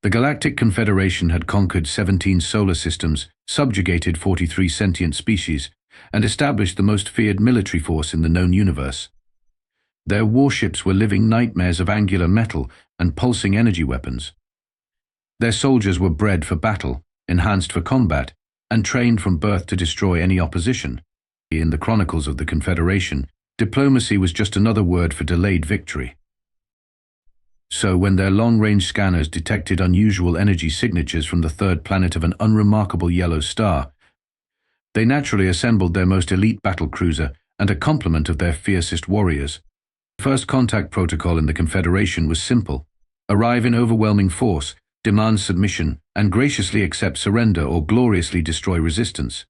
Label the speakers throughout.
Speaker 1: The Galactic Confederation had conquered 17 solar systems, subjugated 43 sentient species, and established the most feared military force in the known universe. Their warships were living nightmares of angular metal and pulsing energy weapons. Their soldiers were bred for battle, enhanced for combat, and trained from birth to destroy any opposition. In the chronicles of the Confederation, diplomacy was just another word for delayed victory. So when their long-range scanners detected unusual energy signatures from the third planet of an unremarkable yellow star, they naturally assembled their most elite battlecruiser and a complement of their fiercest warriors. The first contact protocol in the Confederation was simple: arrive in overwhelming force, demand submission, and graciously accept surrender or gloriously destroy resistance.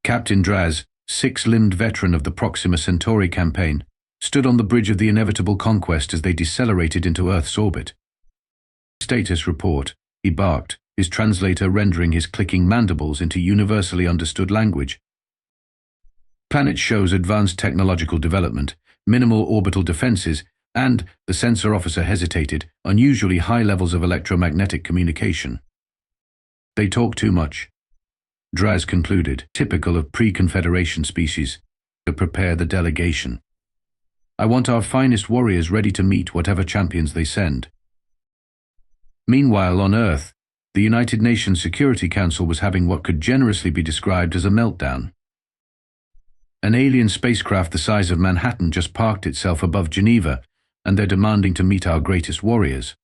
Speaker 1: Captain Draz, six-limbed veteran of the Proxima Centauri campaign, stood on the bridge of the inevitable conquest as they decelerated into Earth's orbit. Status report, he barked, his translator rendering his clicking mandibles into universally understood language. Planet shows advanced technological development, minimal orbital defenses, and, the sensor officer hesitated, unusually high levels of electromagnetic communication. They talk too much, Draz concluded, typical of pre-Confederation species, to prepare the delegation. I want our finest warriors ready to meet whatever champions they send. Meanwhile, on Earth, the United Nations Security Council was having what could generously be described as a meltdown. An alien spacecraft the size of Manhattan just parked itself above Geneva, and they're demanding to meet our greatest warriors.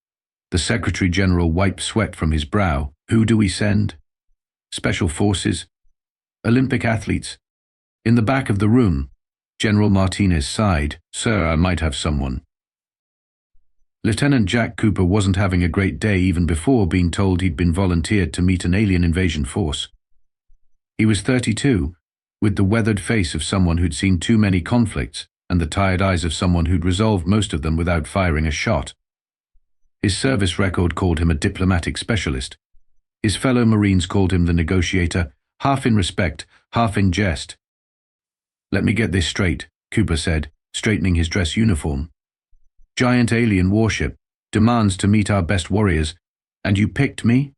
Speaker 1: The Secretary General wiped sweat from his brow. Who do we send? Special forces? Olympic athletes? In the back of the room, General Martinez sighed. Sir, I might have someone. Lieutenant Jack Cooper wasn't having a great day even before being told he'd been volunteered to meet an alien invasion force. He was 32, with the weathered face of someone who'd seen too many conflicts and the tired eyes of someone who'd resolved most of them without firing a shot. His service record called him a diplomatic specialist. His fellow Marines called him the negotiator, half in respect, half in jest. Let me get this straight, Cooper said, straightening his dress uniform. Giant alien warship demands to meet our best warriors, and you picked me?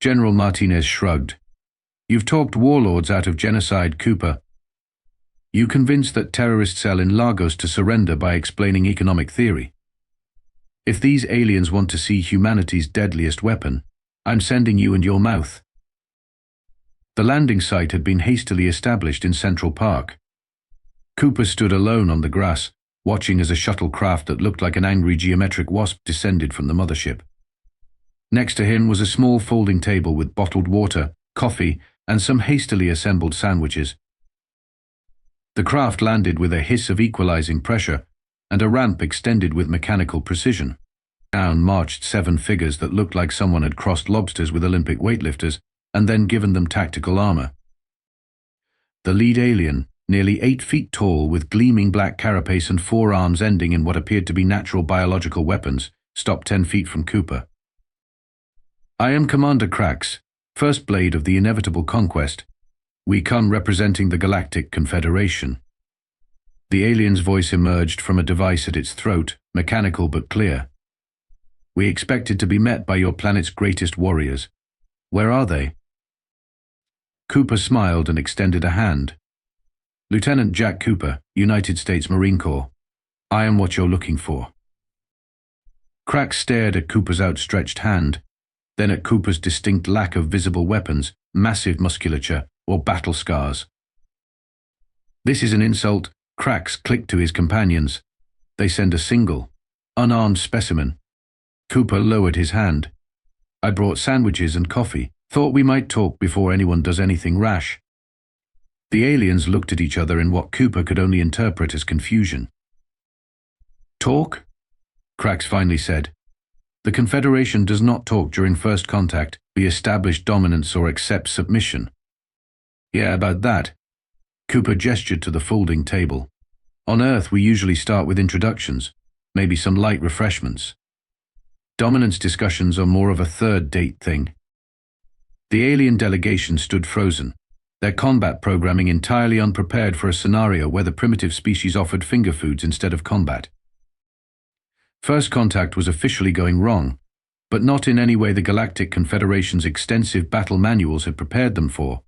Speaker 1: General Martinez shrugged. You've talked warlords out of genocide, Cooper. You convinced that terrorist cell in Lagos to surrender by explaining economic theory. If these aliens want to see humanity's deadliest weapon, I'm sending you and your mouth. The landing site had been hastily established in Central Park. Cooper stood alone on the grass, watching as a shuttlecraft that looked like an angry geometric wasp descended from the mothership. Next to him was a small folding table with bottled water, coffee, and some hastily assembled sandwiches. The craft landed with a hiss of equalizing pressure, and a ramp extended with mechanical precision. Down marched 7 figures that looked like someone had crossed lobsters with Olympic weightlifters and then given them tactical armor. The lead alien, nearly 8 feet tall with gleaming black carapace and 4 arms ending in what appeared to be natural biological weapons, stopped 10 feet from Cooper. I am Commander Krax, First Blade of the Inevitable Conquest. We come representing the Galactic Confederation. The alien's voice emerged from a device at its throat, mechanical but clear. We expected to be met by your planet's greatest warriors. Where are they? Cooper smiled and extended a hand. Lieutenant Jack Cooper, United States Marine Corps. I am what you're looking for. Krax stared at Cooper's outstretched hand, then at Cooper's distinct lack of visible weapons, massive musculature, or battle scars. This is an insult, Krax clicked to his companions. They send a single, unarmed specimen. Cooper lowered his hand. I brought sandwiches and coffee. Thought we might talk before anyone does anything rash. The aliens looked at each other in what Cooper could only interpret as confusion. Talk? Krax finally said. The Confederation does not talk during first contact, we establish dominance or accept submission. Yeah, about that. Cooper gestured to the folding table. On Earth, we usually start with introductions, maybe some light refreshments. Dominance discussions are more of a third date thing. The alien delegation stood frozen, their combat programming entirely unprepared for a scenario where the primitive species offered finger foods instead of combat. First contact was officially going wrong, but not in any way the Galactic Confederation's extensive battle manuals had prepared them for.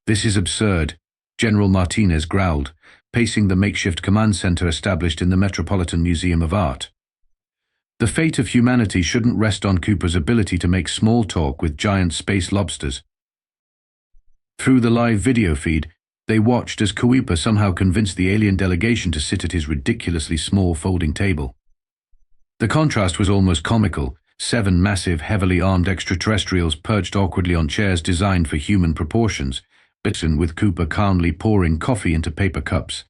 Speaker 1: "This is absurd," General Martinez growled, pacing the makeshift command center established in the Metropolitan Museum of Art. The fate of humanity shouldn't rest on Cooper's ability to make small talk with giant space lobsters. Through the live video feed, they watched as Cooper somehow convinced the alien delegation to sit at his ridiculously small folding table. The contrast was almost comical. 7 massive, heavily armed extraterrestrials perched awkwardly on chairs designed for human proportions, with Cooper calmly pouring coffee into paper cups.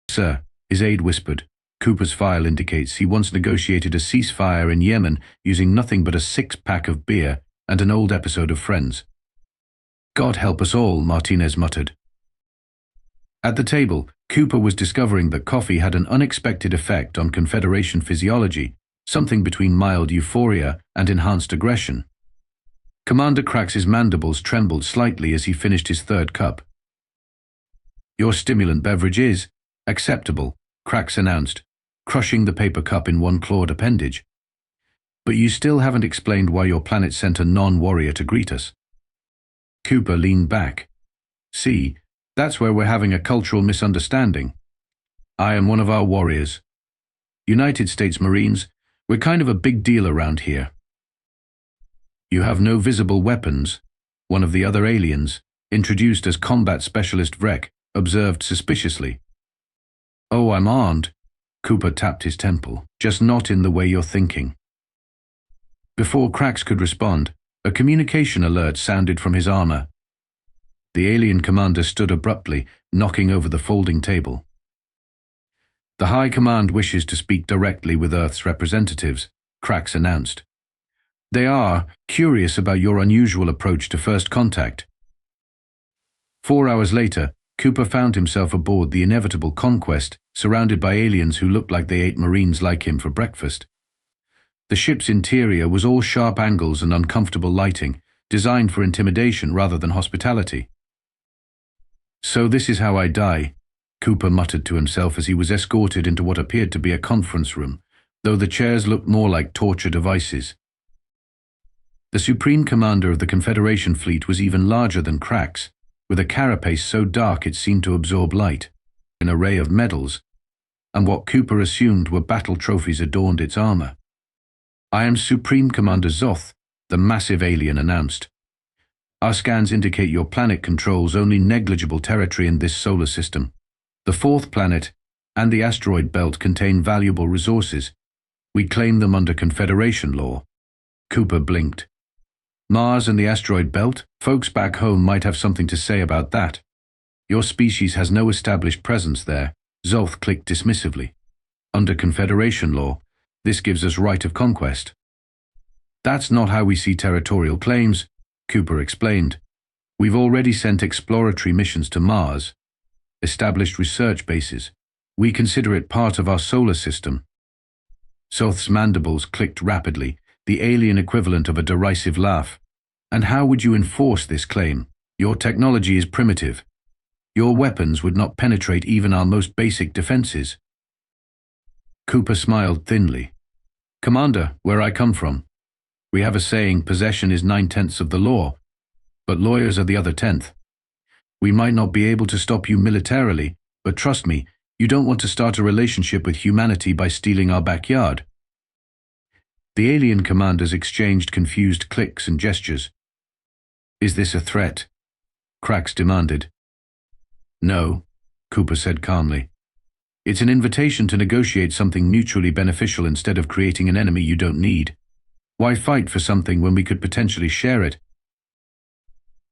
Speaker 1: "Sir," his aide whispered. Cooper's file indicates he once negotiated a ceasefire in Yemen using nothing but a 6-pack of beer and an old episode of Friends. "God help us all," Martinez muttered. At the table, Cooper was discovering that coffee had an unexpected effect on Confederation physiology, something between mild euphoria and enhanced aggression. Commander Crax's mandibles trembled slightly as he finished his 3rd cup. "Your stimulant beverage is acceptable," Crax announced, crushing the paper cup in one clawed appendage. "But you still haven't explained why your planet sent a non-warrior to greet us." Cooper leaned back. "See, that's where we're having a cultural misunderstanding. I am one of our warriors. United States Marines, we're kind of a big deal around here." "You have no visible weapons," one of the other aliens, introduced as Combat Specialist Vrek, observed suspiciously. "Oh, I'm armed," Cooper tapped his temple, "just not in the way you're thinking." Before Crax could respond, a communication alert sounded from his armor. The alien commander stood abruptly, knocking over the folding table. "The High Command wishes to speak directly with Earth's representatives," Crax announced. "They are curious about your unusual approach to first contact." 4 hours later, Cooper found himself aboard the inevitable Conquest, surrounded by aliens who looked like they ate Marines like him for breakfast. The ship's interior was all sharp angles and uncomfortable lighting, designed for intimidation rather than hospitality. "So this is how I die," Cooper muttered to himself as he was escorted into what appeared to be a conference room, though the chairs looked more like torture devices. The Supreme Commander of the Confederation fleet was even larger than Crax, with a carapace so dark it seemed to absorb light. An array of medals, and what Cooper assumed were battle trophies adorned its armor. "I am Supreme Commander Zoth," the massive alien announced. "Our scans indicate your planet controls only negligible territory in this solar system. The 4th planet and the asteroid belt contain valuable resources. We claim them under Confederation law." Cooper blinked. "Mars and the asteroid belt? Folks back home might have something to say about that. Your species has no established presence there," Zoth clicked dismissively. "Under Confederation law, this gives us right of conquest." "That's not how we see territorial claims," Cooper explained. "We've already sent exploratory missions to Mars, established research bases. We consider it part of our solar system." Zoth's mandibles clicked rapidly, the alien equivalent of a derisive laugh. "And how would you enforce this claim? Your technology is primitive. Your weapons would not penetrate even our most basic defenses." Cooper smiled thinly. "Commander, where I come from, we have a saying, possession is 9/10 of the law, but lawyers are the other 10th. We might not be able to stop you militarily, but trust me, you don't want to start a relationship with humanity by stealing our backyard." The alien commanders exchanged confused clicks and gestures. "Is this a threat?" Crax demanded. "No," Cooper said calmly. "It's an invitation to negotiate something mutually beneficial instead of creating an enemy you don't need. Why fight for something when we could potentially share it?"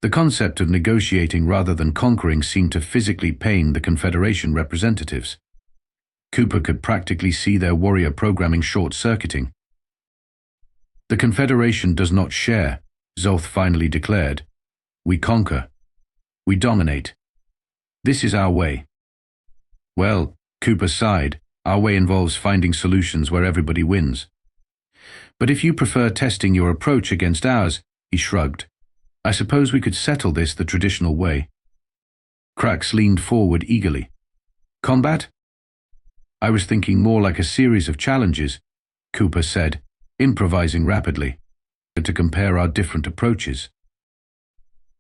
Speaker 1: The concept of negotiating rather than conquering seemed to physically pain the Confederation representatives. Cooper could practically see their warrior programming short-circuiting. "The Confederation does not share," Zoth finally declared. "We conquer. We dominate. This is our way." "Well," Cooper sighed, "our way involves finding solutions where everybody wins. But if you prefer testing your approach against ours," he shrugged, "I suppose we could settle this the traditional way." Crax leaned forward eagerly. "Combat?" "I was thinking more like a series of challenges," Cooper said, improvising rapidly, to compare our different approaches.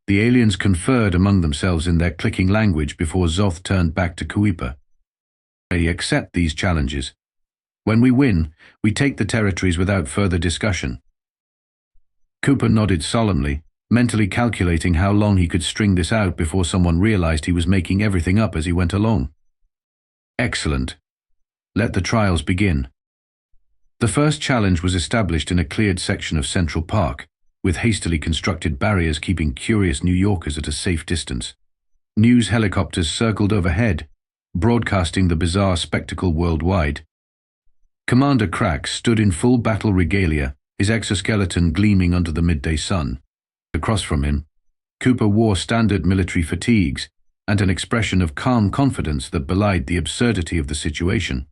Speaker 1: The aliens conferred among themselves in their clicking language before Zoth turned back to Kuiper. They accept these challenges. When we win, we take the territories without further discussion. Cooper nodded solemnly, mentally calculating how long he could string this out before someone realized he was making everything up as he went along. Excellent. Let the trials begin. The first challenge was established in a cleared section of Central Park, with hastily constructed barriers keeping curious New Yorkers at a safe distance. News helicopters circled overhead, broadcasting the bizarre spectacle worldwide. Commander Krax stood in full battle regalia, his exoskeleton gleaming under the midday sun. Across from him, Cooper wore standard military fatigues and an expression of calm confidence that belied the absurdity of the situation.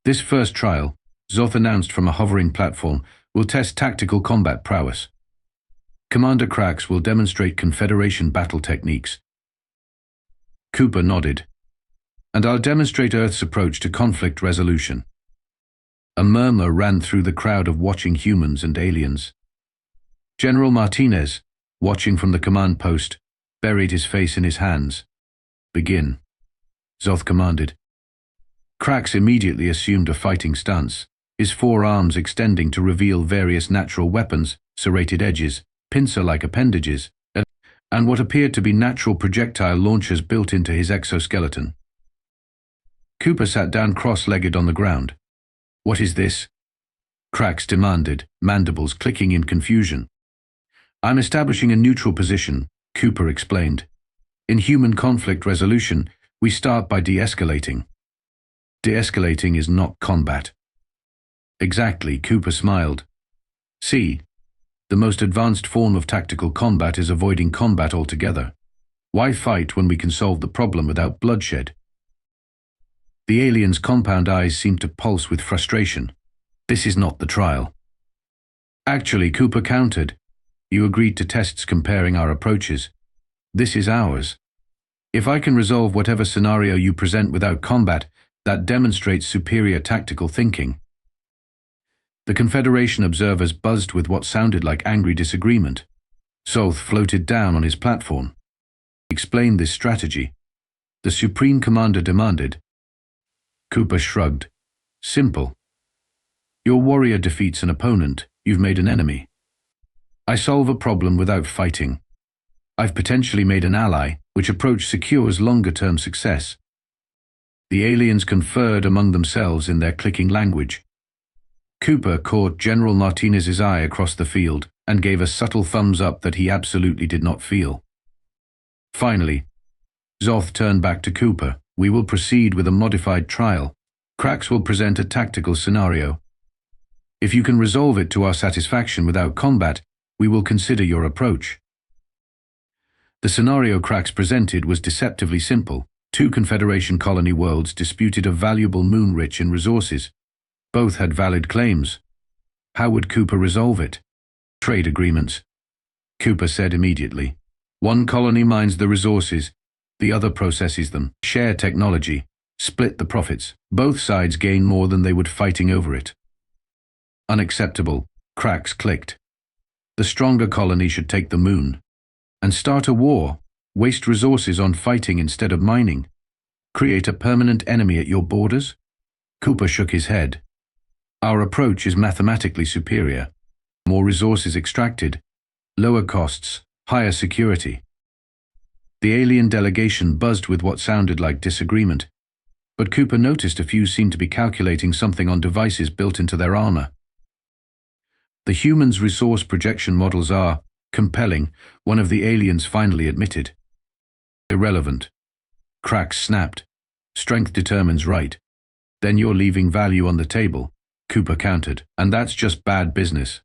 Speaker 1: This first trial, Zoth announced from a hovering platform, will test tactical combat prowess. Commander Krax will demonstrate Confederation battle techniques. Cooper nodded. And I'll demonstrate Earth's approach to conflict resolution. A murmur ran through the crowd of watching humans and aliens. General Martinez, watching from the command post, buried his face in his hands. Begin, Zoth commanded. Krax immediately assumed a fighting stance, his forearms extending to reveal various natural weapons, serrated edges, pincer-like appendages, and what appeared to be natural projectile launchers built into his exoskeleton. Cooper sat down cross-legged on the ground. What is this? Krax demanded, mandibles clicking in confusion. I'm establishing a neutral position, Cooper explained. In human conflict resolution, we start by de-escalating. De-escalating is not combat. Exactly, Cooper smiled. See, the most advanced form of tactical combat is avoiding combat altogether. Why fight when we can solve the problem without bloodshed? The alien's compound eyes seemed to pulse with frustration. This is not the trial. Actually, Cooper countered. You agreed to tests comparing our approaches. This is ours. If I can resolve whatever scenario you present without combat, that demonstrates superior tactical thinking. The Confederation observers buzzed with what sounded like angry disagreement. Zoth floated down on his platform. He explained this strategy. The Supreme Commander demanded. Cooper shrugged. Simple. Your warrior defeats an opponent, you've made an enemy. I solve a problem without fighting. I've potentially made an ally, which approach secures longer-term success. The aliens conferred among themselves in their clicking language. Cooper caught General Martinez's eye across the field and gave a subtle thumbs up that he absolutely did not feel. Finally, Zoth turned back to Cooper. We will proceed with a modified trial. Krax will present a tactical scenario. If you can resolve it to our satisfaction without combat, we will consider your approach. The scenario Krax presented was deceptively simple. Two Confederation colony worlds disputed a valuable moon rich in resources. Both had valid claims. How would Cooper resolve it? Trade agreements. Cooper said immediately. One colony mines the resources, the other processes them. Share technology. Split the profits. Both sides gain more than they would fighting over it. Unacceptable. Krax clicked. The stronger colony should take the moon. And start a war. Waste resources on fighting instead of mining. Create a permanent enemy at your borders? Cooper shook his head. Our approach is mathematically superior. More resources extracted, lower costs, higher security. The alien delegation buzzed with what sounded like disagreement, but Cooper noticed a few seemed to be calculating something on devices built into their armor. The humans' resource projection models are compelling, one of the aliens finally admitted. Irrelevant. Krax snapped. Strength determines right. Then you're leaving value on the table, Cooper countered, and that's just bad business.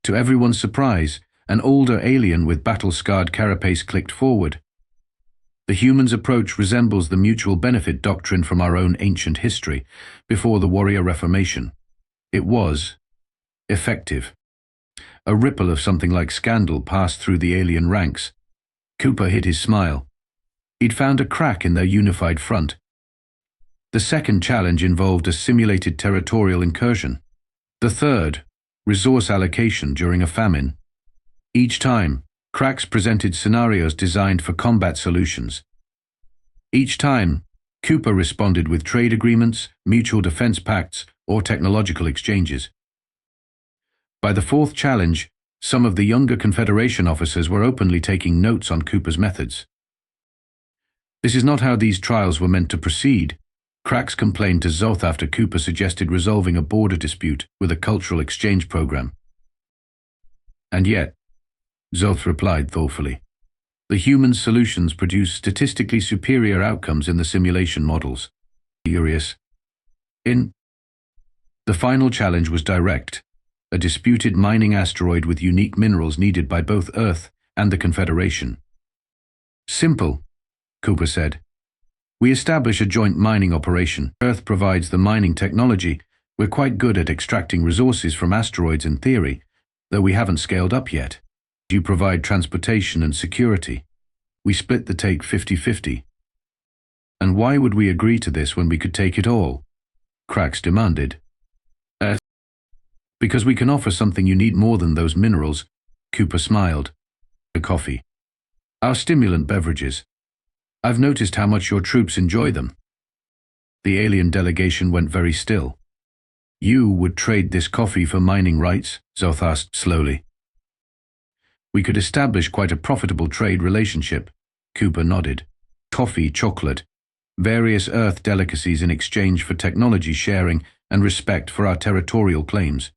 Speaker 1: To everyone's surprise, an older alien with battle-scarred carapace clicked forward. The human's approach resembles the mutual benefit doctrine from our own ancient history, before the warrior reformation. It was effective. A ripple of something like scandal passed through the alien ranks. Cooper hid his smile. He'd found a crack in their unified front. The second challenge involved a simulated territorial incursion. The third, resource allocation during a famine. Each time, cracks presented scenarios designed for combat solutions. Each time, Cooper responded with trade agreements, mutual defense pacts, or technological exchanges. By the fourth challenge, some of the younger Confederation officers were openly taking notes on Cooper's methods. This is not how these trials were meant to proceed. Cracks complained to Zoth after Cooper suggested resolving a border dispute with a cultural exchange program. And yet, Zoth replied thoughtfully, the human solutions produce statistically superior outcomes in the simulation models. Furious. The final challenge was direct, a disputed mining asteroid with unique minerals needed by both Earth and the Confederation. Simple, Cooper said. We establish a joint mining operation. Earth provides the mining technology. We're quite good at extracting resources from asteroids in theory, though we haven't scaled up yet. You provide transportation and security. We split the take 50-50. And why would we agree to this when we could take it all? Cracks demanded. Because we can offer something you need more than those minerals, Cooper smiled. The coffee. Our stimulant beverages. I've noticed how much your troops enjoy them. The alien delegation went very still. You would trade this coffee for mining rights? Zoth asked slowly. We could establish quite a profitable trade relationship. Cooper nodded. Coffee, chocolate, various Earth delicacies in exchange for technology sharing and respect for our territorial claims.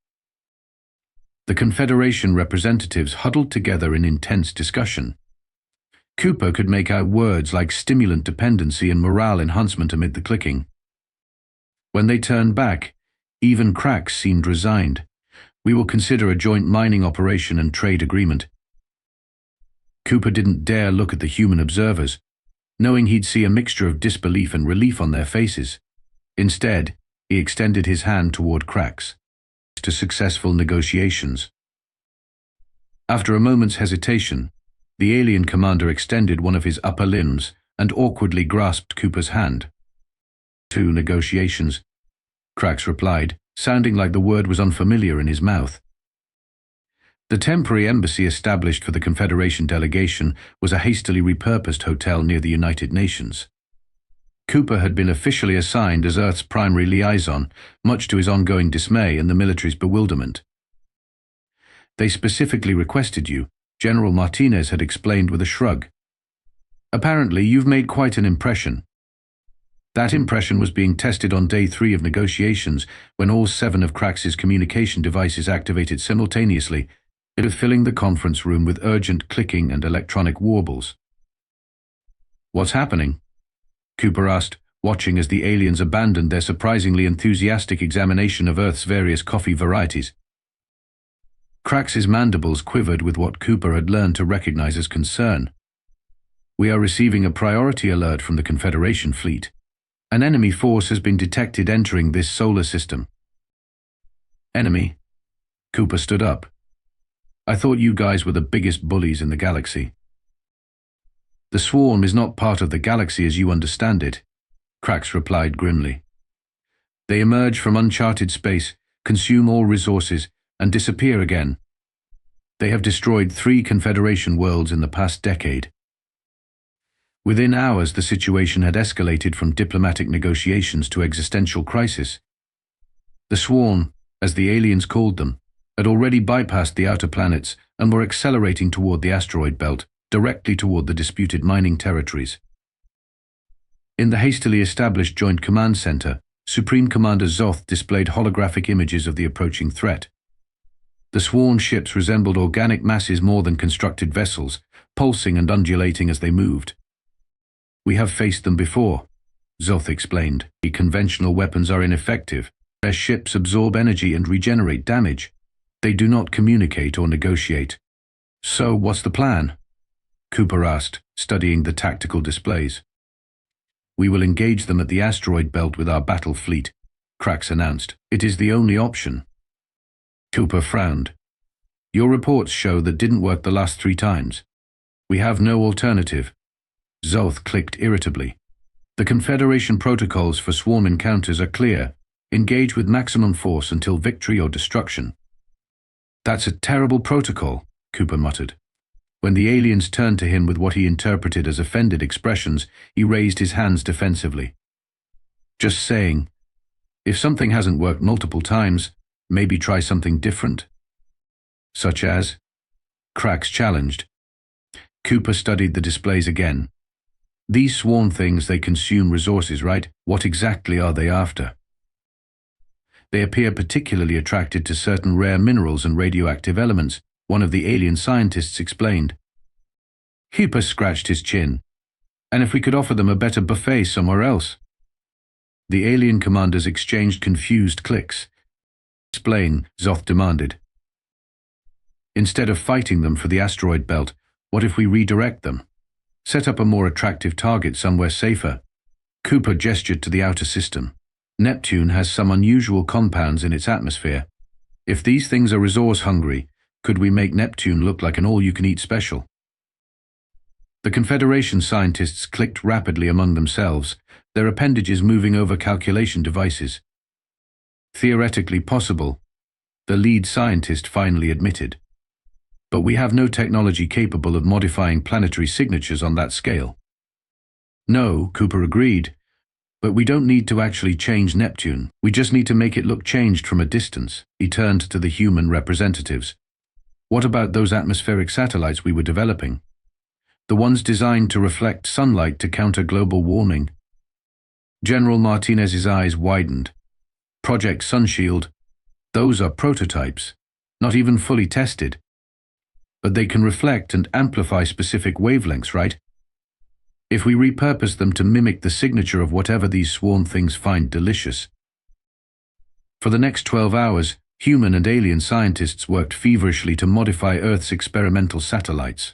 Speaker 1: The Confederation representatives huddled together in intense discussion. Cooper could make out words like stimulant dependency and morale enhancement amid the clicking. When they turned back, even Cracks seemed resigned. We will consider a joint mining operation and trade agreement. Cooper didn't dare look at the human observers, knowing he'd see a mixture of disbelief and relief on their faces. Instead, he extended his hand toward Cracks. To successful negotiations. After a moment's hesitation, the alien commander extended one of his upper limbs and awkwardly grasped Cooper's hand. To negotiations, Cracks replied, sounding like the word was unfamiliar in his mouth. The temporary embassy established for the Confederation delegation was a hastily repurposed hotel near the United Nations. Cooper had been officially assigned as Earth's primary liaison, much to his ongoing dismay and the military's bewilderment. They specifically requested you, General Martinez had explained with a shrug. Apparently, you've made quite an impression. That impression was being tested on day 3 of negotiations when all 7 of Cracks's communication devices activated simultaneously, filling the conference room with urgent clicking and electronic warbles. What's happening? Cooper asked, watching as the aliens abandoned their surprisingly enthusiastic examination of Earth's various coffee varieties. Cracks's mandibles quivered with what Cooper had learned to recognize as concern. We are receiving a priority alert from the Confederation fleet. An enemy force has been detected entering this solar system. Enemy? Cooper stood up. I thought you guys were the biggest bullies in the galaxy. The swarm is not part of the galaxy as you understand it, Cracks replied grimly. They emerge from uncharted space, consume all resources, and disappear again. They have destroyed 3 Confederation worlds in the past decade. Within hours, the situation had escalated from diplomatic negotiations to existential crisis. The swarm, as the aliens called them, had already bypassed the outer planets and were accelerating toward the asteroid belt, directly toward the disputed mining territories. In the hastily established Joint Command Center, Supreme Commander Zoth displayed holographic images of the approaching threat. The sworn ships resembled organic masses more than constructed vessels, pulsing and undulating as they moved. We have faced them before, Zoth explained. The conventional weapons are ineffective. Their ships absorb energy and regenerate damage. They do not communicate or negotiate. So what's the plan? Cooper asked, studying the tactical displays. We will engage them at the asteroid belt with our battle fleet, Cracks announced. It is the only option. Cooper frowned. Your reports show that didn't work the last 3 times. We have no alternative. Zoth clicked irritably. The Confederation protocols for swarm encounters are clear. Engage with maximum force until victory or destruction. That's a terrible protocol, Cooper muttered. When the aliens turned to him with what he interpreted as offended expressions, he raised his hands defensively. Just saying, if something hasn't worked multiple times, maybe try something different. Such as? Krax challenged. Cooper studied the displays again. These swarm things, they consume resources, right? What exactly are they after? They appear particularly attracted to certain rare minerals and radioactive elements, one of the alien scientists explained. Cooper scratched his chin. And if we could offer them a better buffet somewhere else? The alien commanders exchanged confused clicks. Explain, Zoth demanded. Instead of fighting them for the asteroid belt, what if we redirect them? Set up a more attractive target somewhere safer. Cooper gestured to the outer system. Neptune has some unusual compounds in its atmosphere. If these things are resource-hungry, could we make Neptune look like an all-you-can-eat special? The Confederation scientists clicked rapidly among themselves, their appendages moving over calculation devices. Theoretically possible, the lead scientist finally admitted. But we have no technology capable of modifying planetary signatures on that scale. No, Cooper agreed, but we don't need to actually change Neptune. We just need to make it look changed from a distance. He turned to the human representatives. What about those atmospheric satellites we were developing? The ones designed to reflect sunlight to counter global warming? General Martinez's eyes widened. Project Sunshield, those are prototypes, not even fully tested. But they can reflect and amplify specific wavelengths, right? If we repurpose them to mimic the signature of whatever these swarm things find delicious. For the next 12 hours, human and alien scientists worked feverishly to modify Earth's experimental satellites.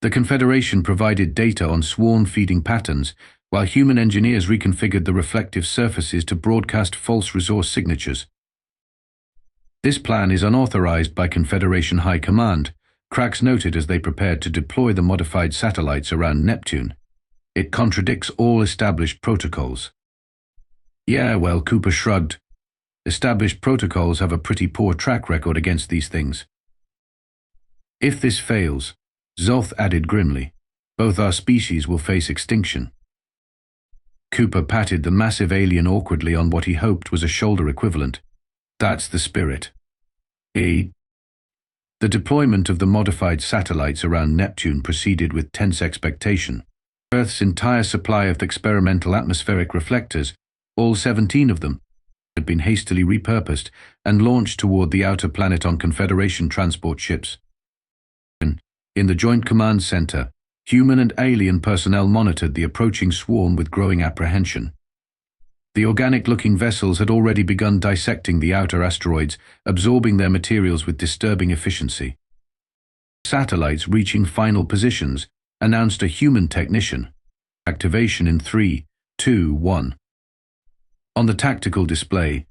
Speaker 1: The Confederation provided data on swarm feeding patterns, while human engineers reconfigured the reflective surfaces to broadcast false resource signatures. This plan is unauthorized by Confederation High Command, Krax noted as they prepared to deploy the modified satellites around Neptune. It contradicts all established protocols. Yeah, well, Cooper shrugged. Established protocols have a pretty poor track record against these things. If this fails, Zoth added grimly, both our species will face extinction. Cooper patted the massive alien awkwardly on what he hoped was a shoulder equivalent. That's the spirit. The deployment of the modified satellites around Neptune proceeded with tense expectation. Earth's entire supply of experimental atmospheric reflectors, all 17 of them, had been hastily repurposed and launched toward the outer planet on Confederation transport ships. In the Joint Command Center, human and alien personnel monitored the approaching swarm with growing apprehension. The organic-looking vessels had already begun dissecting the outer asteroids, absorbing their materials with disturbing efficiency. Satellites reaching final positions announced a human technician. Activation in 3, 2, 1. On the tactical display,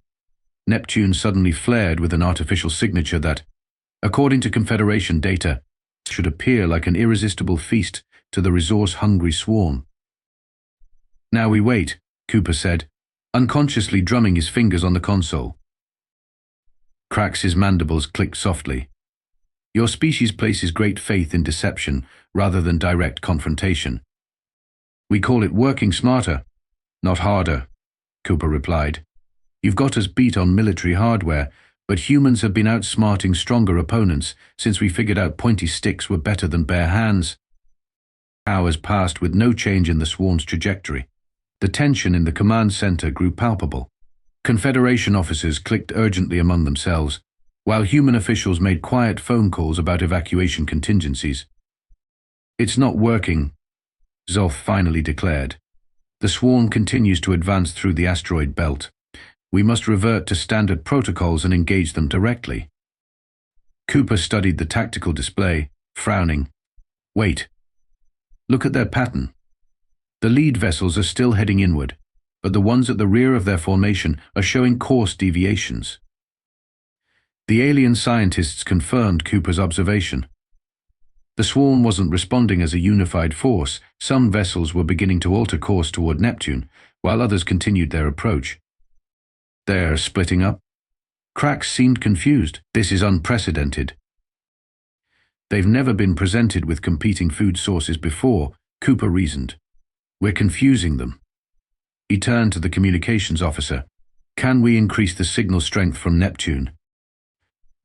Speaker 1: Neptune suddenly flared with an artificial signature that, according to Confederation data, should appear like an irresistible feast to the resource-hungry swarm. Now we wait, Cooper said, unconsciously drumming his fingers on the console. Krax's mandibles clicked softly. Your species places great faith in deception rather than direct confrontation. We call it working smarter, not harder, Cooper replied. You've got us beat on military hardware, but humans have been outsmarting stronger opponents since we figured out pointy sticks were better than bare hands. Hours passed with no change in the swarm's trajectory. The tension in the command center grew palpable. Confederation officers clicked urgently among themselves, while human officials made quiet phone calls about evacuation contingencies. It's not working, Zoth finally declared. The swarm continues to advance through the asteroid belt. We must revert to standard protocols and engage them directly. Cooper studied the tactical display, frowning. Wait. Look at their pattern. The lead vessels are still heading inward, but the ones at the rear of their formation are showing course deviations. The alien scientists confirmed Cooper's observation. The swarm wasn't responding as a unified force. Some vessels were beginning to alter course toward Neptune, while others continued their approach. They're splitting up? Krax seemed confused. This is unprecedented. They've never been presented with competing food sources before, Cooper reasoned. We're confusing them. He turned to the communications officer. Can we increase the signal strength from Neptune?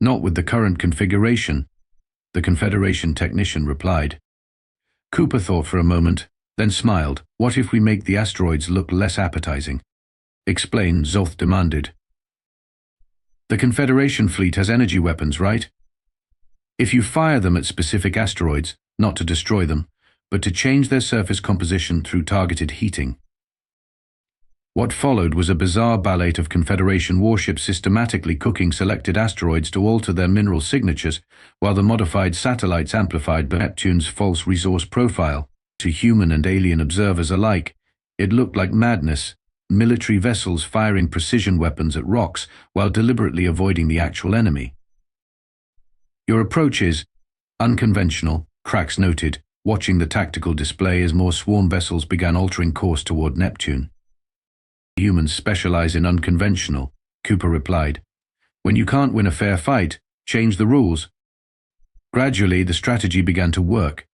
Speaker 1: Not with the current configuration, the Confederation technician replied. Cooper thought for a moment, then smiled. What if we make the asteroids look less appetizing? Explain, Zoth demanded. The Confederation fleet has energy weapons, right? If you fire them at specific asteroids, not to destroy them, but to change their surface composition through targeted heating. What followed was a bizarre ballet of Confederation warships systematically cooking selected asteroids to alter their mineral signatures, while the modified satellites amplified Neptune's false resource profile. To human and alien observers alike, it looked like madness, military vessels firing precision weapons at rocks while deliberately avoiding the actual enemy. Your approach is unconventional, Krax noted, watching the tactical display as more swarm vessels began altering course toward Neptune. Humans specialize in unconventional, Cooper replied. When you can't win a fair fight, change the rules. Gradually, the strategy began to work.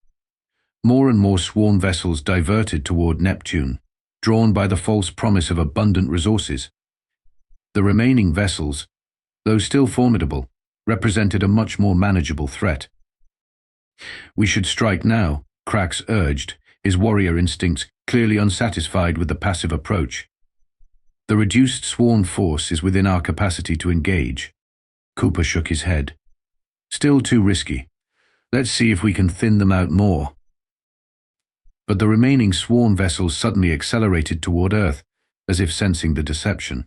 Speaker 1: More and more swarm vessels diverted toward Neptune, drawn by the false promise of abundant resources. The remaining vessels, though still formidable, represented a much more manageable threat. We should strike now, Krax urged, his warrior instincts clearly unsatisfied with the passive approach. The reduced swarm force is within our capacity to engage. Cooper shook his head. Still too risky. Let's see if we can thin them out more. But the remaining swarm vessels suddenly accelerated toward Earth, as if sensing the deception.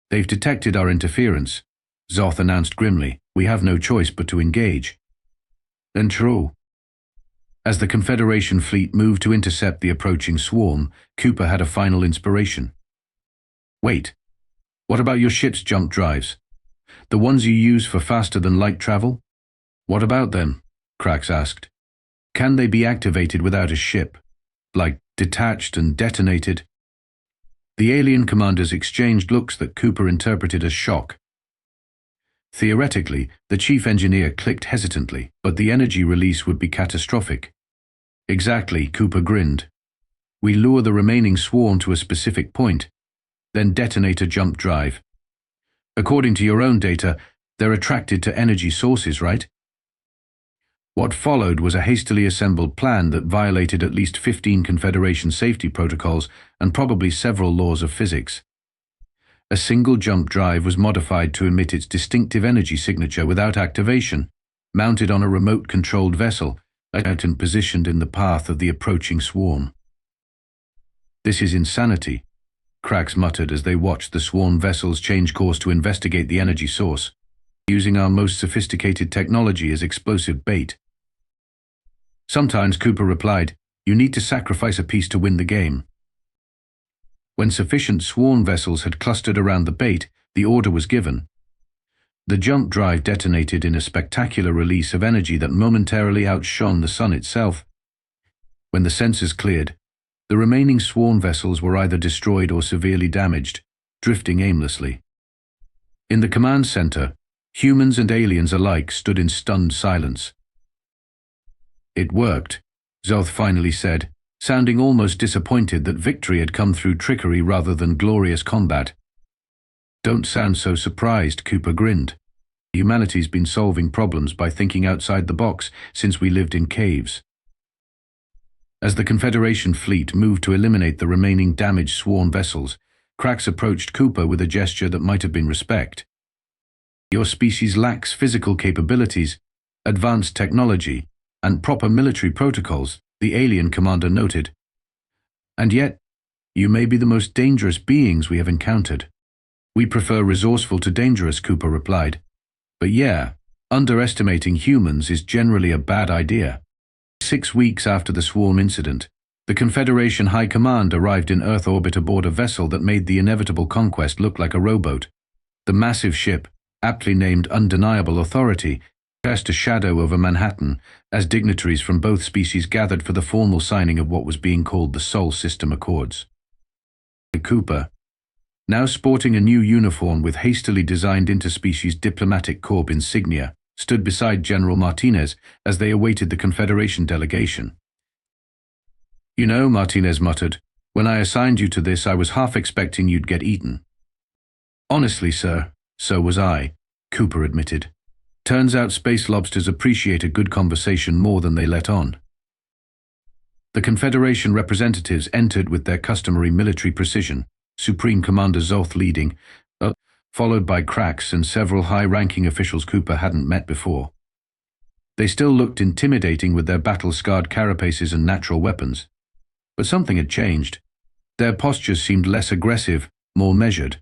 Speaker 1: They've detected our interference, Zoth announced grimly. We have no choice but to engage. And true. As the Confederation fleet moved to intercept the approaching swarm, Cooper had a final inspiration. Wait, what about your ship's jump drives? The ones you use for faster-than-light travel? What about them? Krax asked. Can they be activated without a ship? Like detached and detonated? The alien commanders exchanged looks that Cooper interpreted as shock. Theoretically, the chief engineer clicked hesitantly, but the energy release would be catastrophic. Exactly, Cooper grinned. We lure the remaining swarm to a specific point, then detonate a jump drive. According to your own data, they're attracted to energy sources, right? What followed was a hastily assembled plan that violated at least 15 Confederation safety protocols and probably several laws of physics. A single jump drive was modified to emit its distinctive energy signature without activation, mounted on a remote-controlled vessel, and positioned in the path of the approaching swarm. This is insanity, Krax muttered as they watched the swarm vessels change course to investigate the energy source, using our most sophisticated technology as explosive bait. Sometimes, Cooper replied, you need to sacrifice a piece to win the game. When sufficient swarm vessels had clustered around the bait, the order was given. The jump drive detonated in a spectacular release of energy that momentarily outshone the sun itself. When the sensors cleared, the remaining swarm vessels were either destroyed or severely damaged, drifting aimlessly. In the command center, humans and aliens alike stood in stunned silence. It worked, Zoth finally said, sounding almost disappointed that victory had come through trickery rather than glorious combat. Don't sound so surprised, Cooper grinned. Humanity's been solving problems by thinking outside the box since we lived in caves. As the Confederation fleet moved to eliminate the remaining damaged swarm vessels, Krax approached Cooper with a gesture that might have been respect. Your species lacks physical capabilities, advanced technology, and proper military protocols, the alien commander noted. And yet, you may be the most dangerous beings we have encountered. We prefer resourceful to dangerous, Cooper replied. But yeah, underestimating humans is generally a bad idea. 6 weeks after the swarm incident, the Confederation High Command arrived in Earth orbit aboard a vessel that made the inevitable conquest look like a rowboat. The massive ship, aptly named Undeniable Authority, Cast a shadow over Manhattan as dignitaries from both species gathered for the formal signing of what was being called the Sol System Accords. Cooper, now sporting a new uniform with hastily designed interspecies diplomatic corps insignia, stood beside General Martinez as they awaited the Confederation delegation. "You know," Martinez muttered, "when I assigned you to this, I was half expecting you'd get eaten." "Honestly, sir, so was I," Cooper admitted. "Turns out space lobsters appreciate a good conversation more than they let on." The Confederation representatives entered with their customary military precision, Supreme Commander Zoth leading, followed by Krax and several high-ranking officials Cooper hadn't met before. They still looked intimidating with their battle-scarred carapaces and natural weapons. But something had changed. Their postures seemed less aggressive, more measured.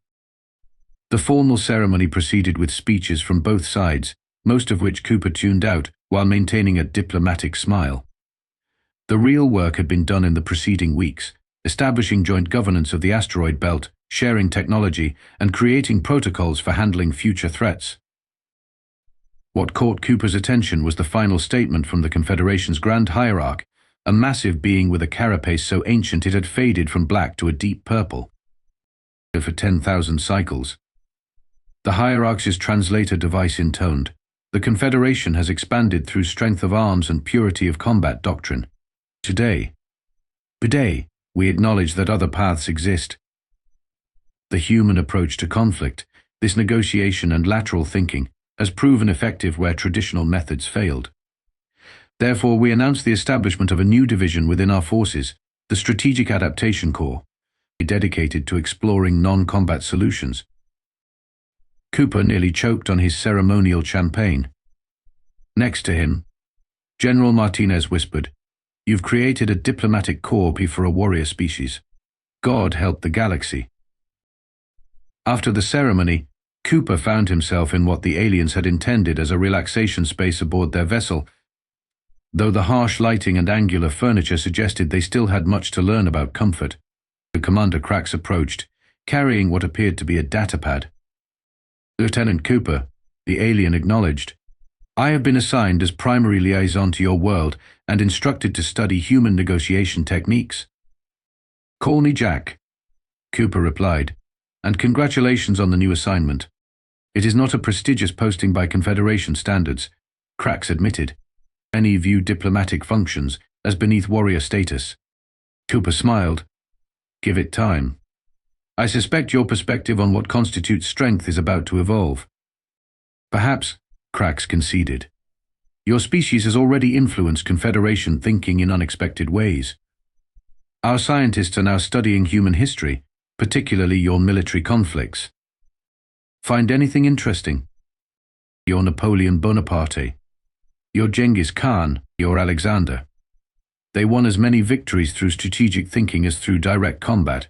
Speaker 1: The formal ceremony proceeded with speeches from both sides, most of which Cooper tuned out while maintaining a diplomatic smile. The real work had been done in the preceding weeks, establishing joint governance of the asteroid belt, sharing technology, and creating protocols for handling future threats. What caught Cooper's attention was the final statement from the Confederation's Grand Hierarch, a massive being with a carapace so ancient it had faded from black to a deep purple. For 10,000 cycles. The Hierarch's translator device intoned, "The Confederation has expanded through strength of arms and purity of combat doctrine. Today, we acknowledge that other paths exist. The human approach to conflict, this negotiation and lateral thinking, has proven effective where traditional methods failed. Therefore, we announce the establishment of a new division within our forces, the Strategic Adaptation Corps, dedicated to exploring non-combat solutions." Cooper nearly choked on his ceremonial champagne. Next to him, General Martinez whispered, "You've created a diplomatic corps for a warrior species. God help the galaxy." After the ceremony, Cooper found himself in what the aliens had intended as a relaxation space aboard their vessel, though the harsh lighting and angular furniture suggested they still had much to learn about comfort. Commander Krax approached, carrying what appeared to be a datapad. "Lieutenant Cooper," the alien acknowledged, "I have been assigned as primary liaison to your world and instructed to study human negotiation techniques." "Call me Jack," Cooper replied, "and congratulations on the new assignment. It is not a prestigious posting by Confederation standards," Krax admitted. "Many view diplomatic functions as beneath warrior status." Cooper smiled. "Give it time. I suspect your perspective on what constitutes strength is about to evolve." "Perhaps," Krax conceded. "Your species has already influenced Confederation thinking in unexpected ways. Our scientists are now studying human history, particularly your military conflicts. Find anything interesting? Your Napoleon Bonaparte, your Genghis Khan, your Alexander. They won as many victories through strategic thinking as through direct combat."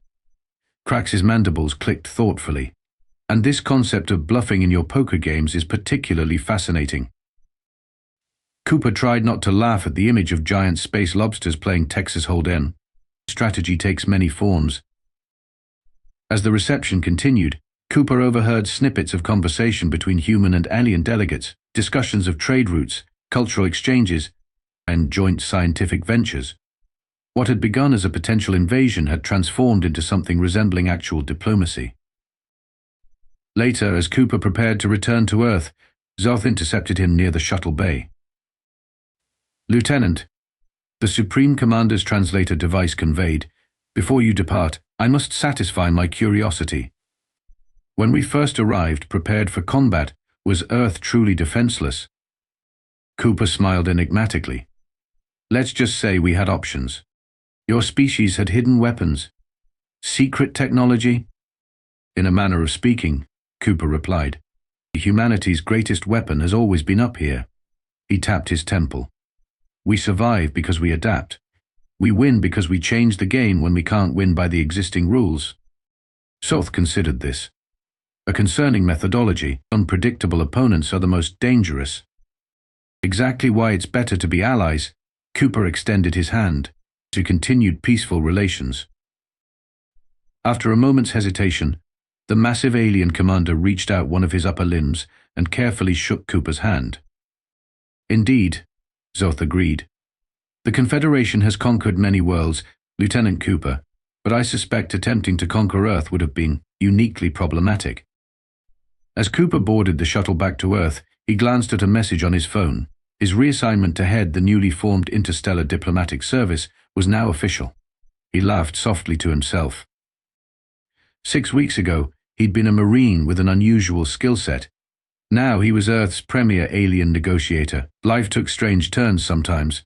Speaker 1: Krax's mandibles clicked thoughtfully. "And this concept of bluffing in your poker games is particularly fascinating." Cooper tried not to laugh at the image of giant space lobsters playing Texas Hold'em. Strategy takes many forms. As the reception continued, Cooper overheard snippets of conversation between human and alien delegates, discussions of trade routes, cultural exchanges, and joint scientific ventures. What had begun as a potential invasion had transformed into something resembling actual diplomacy. Later, as Cooper prepared to return to Earth, Zoth intercepted him near the shuttle bay. "Lieutenant," the Supreme Commander's translator device conveyed, "before you depart, I must satisfy my curiosity. When we first arrived, prepared for combat, was Earth truly defenseless?" Cooper smiled enigmatically. "Let's just say we had options. Your species had hidden weapons. Secret technology?" "In a manner of speaking," Cooper replied. "Humanity's greatest weapon has always been up here." He tapped his temple. "We survive because we adapt. We win because we change the game when we can't win by the existing rules." Zoth considered this. A concerning methodology. Unpredictable opponents are the most dangerous. Exactly why it's better to be allies, Cooper extended his hand to continued peaceful relations. After a moment's hesitation, the massive alien commander reached out one of his upper limbs and carefully shook Cooper's hand. Indeed, Zoth agreed. The Confederation has conquered many worlds, Lieutenant Cooper, but I suspect attempting to conquer Earth would have been uniquely problematic. As Cooper boarded the shuttle back to Earth, he glanced at a message on his phone. His reassignment to head the newly formed Interstellar Diplomatic Service was now official. He laughed softly to himself. 6 weeks ago, he'd been a Marine with an unusual skill set. Now he was Earth's premier alien negotiator. Life took strange turns sometimes.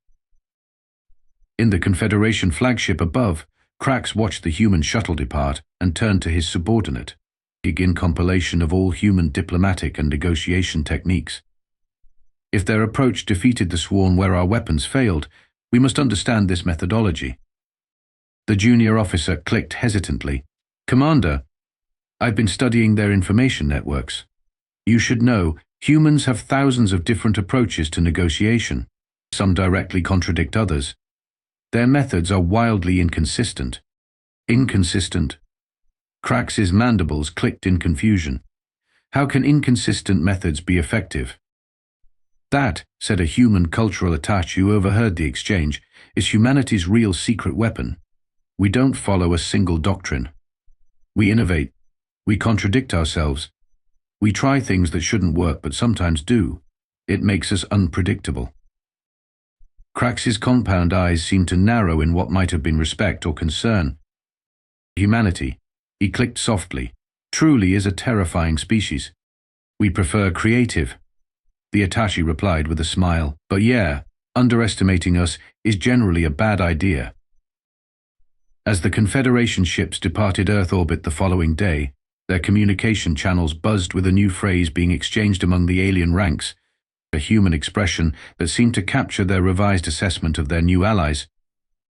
Speaker 1: In the Confederation flagship above, Krax watched the human shuttle depart and turned to his subordinate. In compilation of all human diplomatic and negotiation techniques. If their approach defeated the swarm where our weapons failed, we must understand this methodology. The junior officer clicked hesitantly. Commander, I've been studying their information networks. You should know, humans have thousands of different approaches to negotiation. Some directly contradict others. Their methods are wildly inconsistent. Inconsistent? Krax's mandibles clicked in confusion. How can inconsistent methods be effective? That, said a human cultural attaché who overheard the exchange, is humanity's real secret weapon. We don't follow a single doctrine. We innovate. We contradict ourselves. We try things that shouldn't work but sometimes do. It makes us unpredictable. Krax's compound eyes seemed to narrow in what might have been respect or concern. Humanity, he clicked softly, truly is a terrifying species. We prefer creative. The attaché replied with a smile, but yeah, underestimating us is generally a bad idea. As the Confederation ships departed Earth orbit the following day, their communication channels buzzed with a new phrase being exchanged among the alien ranks, a human expression that seemed to capture their revised assessment of their new allies.